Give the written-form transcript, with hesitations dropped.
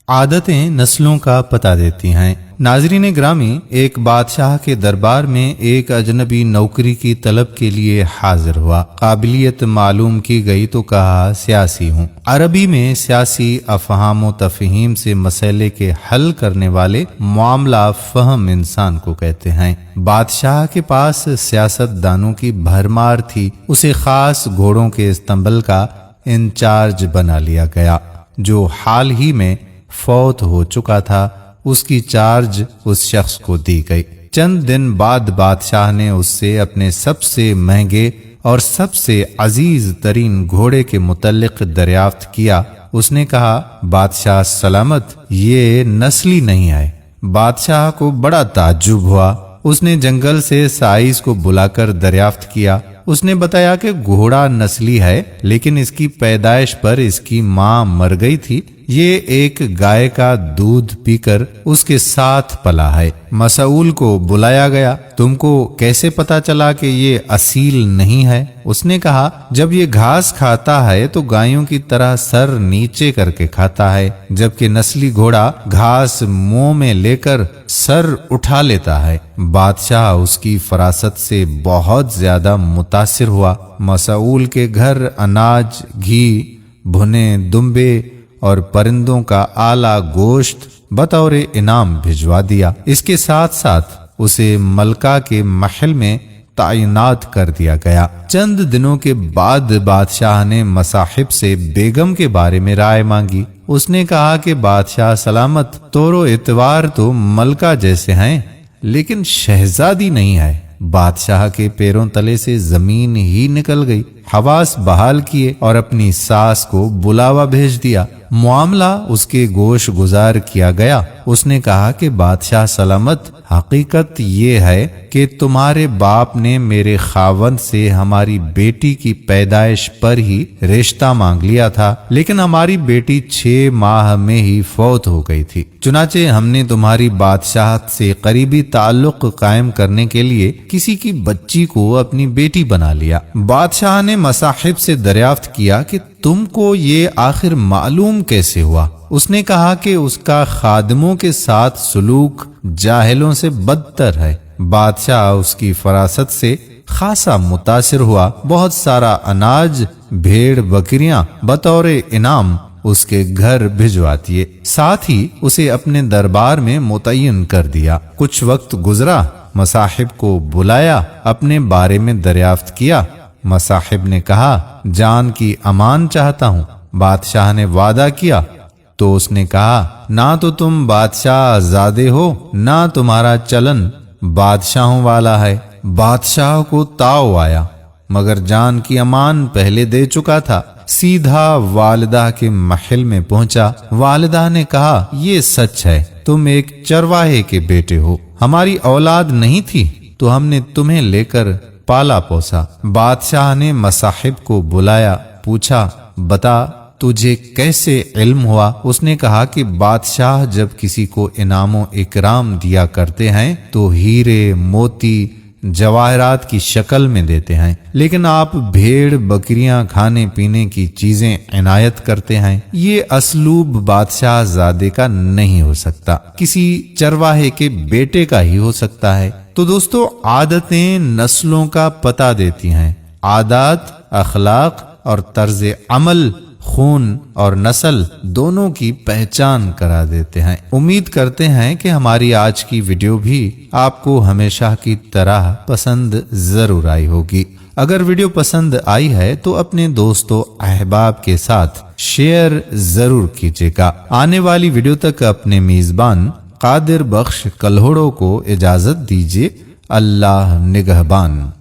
عادتیں نسلوں کا پتہ دیتی ہیں۔ ناظرین گرامی، ایک بادشاہ کے دربار میں ایک اجنبی نوکری کی طلب کے لیے حاضر ہوا۔ قابلیت معلوم کی گئی تو کہا سیاسی ہوں۔ عربی میں سیاسی افہام و تفہیم سے مسئلے کے حل کرنے والے معاملہ فہم انسان کو کہتے ہیں۔ بادشاہ کے پاس سیاست دانوں کی بھرمار تھی۔ اسے خاص گھوڑوں کے استنبل کا انچارج بنا لیا گیا، جو حال ہی میں فوت ہو چکا تھا۔ اس کی چارج اس شخص کو دی گئی۔ چند دن بعد بادشاہ نے اس سے اپنے سب سے مہنگے اور سب سے عزیز ترین گھوڑے کے متعلق دریافت کیا۔ اس نے کہا، بادشاہ سلامت، یہ نسلی نہیں ہے۔ بادشاہ کو بڑا تعجب ہوا۔ اس نے جنگل سے سائز کو بلا کر دریافت کیا۔ اس نے بتایا کہ گھوڑا نسلی ہے، لیکن اس کی پیدائش پر اس کی ماں مر گئی تھی۔ یہ ایک گائے کا دودھ پی کر اس کے ساتھ پلا ہے۔ مسئول کو بلایا گیا۔ تم کو کیسے پتا چلا کہ یہ اصیل نہیں ہے؟ اس نے کہا، جب یہ گھاس کھاتا ہے تو گایوں کی طرح سر نیچے کر کے کھاتا ہے، جبکہ نسلی گھوڑا گھاس منہ میں لے کر سر اٹھا لیتا ہے۔ بادشاہ اس کی فراست سے بہت زیادہ متاثر ہوا۔ مسئول کے گھر اناج، گھی، بھنے دمبے اور پرندوں کا اعلیٰ گوشت بطور انعام بھجوا دیا۔ اس کے ساتھ ساتھ اسے ملکہ کے محل میں تعینات کر دیا گیا۔ چند دنوں کے بعد بادشاہ نے مصاحب سے بیگم کے بارے میں رائے مانگی۔ اس نے کہا کہ بادشاہ سلامت، طور و اعتبار تو ملکہ جیسے ہیں، لیکن شہزادی نہیں ہے۔ بادشاہ کے پیروں تلے سے زمین ہی نکل گئی۔ حواس بحال کیے اور اپنی ساس کو بلاوا بھیج دیا۔ معاملہ اس کے گوش گزار کیا گیا۔ اس نے کہا کہ بادشاہ سلامت، حقیقت یہ ہے کہ تمہارے باپ نے میرے خاوند سے ہماری بیٹی کی پیدائش پر ہی رشتہ مانگ لیا تھا، لیکن ہماری بیٹی 6 ماہ میں ہی فوت ہو گئی تھی۔ چنانچہ ہم نے تمہاری بادشاہت سے قریبی تعلق قائم کرنے کے لیے کسی کی بچی کو اپنی بیٹی بنا لیا۔ بادشاہ نے مصاحب سے دریافت کیا کہ تم کو یہ آخر معلوم کیسے ہوا؟ اس نے کہا کہ اس کا خادموں کے ساتھ سلوک جاہلوں سے بدتر ہے۔ بادشاہ اس کی فراست سے خاصا متاثر ہوا۔ بہت سارا اناج، بھیڑ بکریاں بطور انعام اس کے گھر بھجوا دیے، ساتھ ہی اسے اپنے دربار میں متعین کر دیا۔ کچھ وقت گزرا، مصاحب کو بلایا، اپنے بارے میں دریافت کیا۔ مصاحب نے کہا، جان کی امان چاہتا ہوں۔ بادشاہ نے وعدہ کیا تو اس نے کہا، نہ تو تم بادشاہ زادے ہو، نہ تمہارا چلن بادشاہوں والا ہے۔ بادشاہ کو تاؤ آیا، مگر جان کی امان پہلے دے چکا تھا۔ سیدھا والدہ کے محل میں پہنچا۔ والدہ نے کہا، یہ سچ ہے، تم ایک چرواہے کے بیٹے ہو۔ ہماری اولاد نہیں تھی تو ہم نے تمہیں لے کر پالا پوسا۔ بادشاہ نے مصاحب کو بلایا، پوچھا، بتا تجھے کیسے علم ہوا؟ اس نے کہا کہ بادشاہ جب کسی کو انعام و اکرام دیا کرتے ہیں تو ہیرے، موتی، جواہرات کی شکل میں دیتے ہیں، لیکن آپ بھیڑ بکریاں، کھانے پینے کی چیزیں عنایت کرتے ہیں۔ یہ اسلوب بادشاہ زادے کا نہیں ہو سکتا، کسی چرواہے کے بیٹے کا ہی ہو سکتا ہے۔ تو دوستو، عادتیں نسلوں کا پتہ دیتی ہیں۔ عادات، اخلاق اور طرز عمل خون اور نسل دونوں کی پہچان کرا دیتے ہیں۔ امید کرتے ہیں کہ ہماری آج کی ویڈیو بھی آپ کو ہمیشہ کی طرح پسند ضرور آئی ہوگی۔ اگر ویڈیو پسند آئی ہے تو اپنے دوستوں احباب کے ساتھ شیئر ضرور کیجیے گا۔ آنے والی ویڈیو تک اپنے میزبان قادر بخش کلہوڑوں کو اجازت دیجیے۔ اللہ نگہبان۔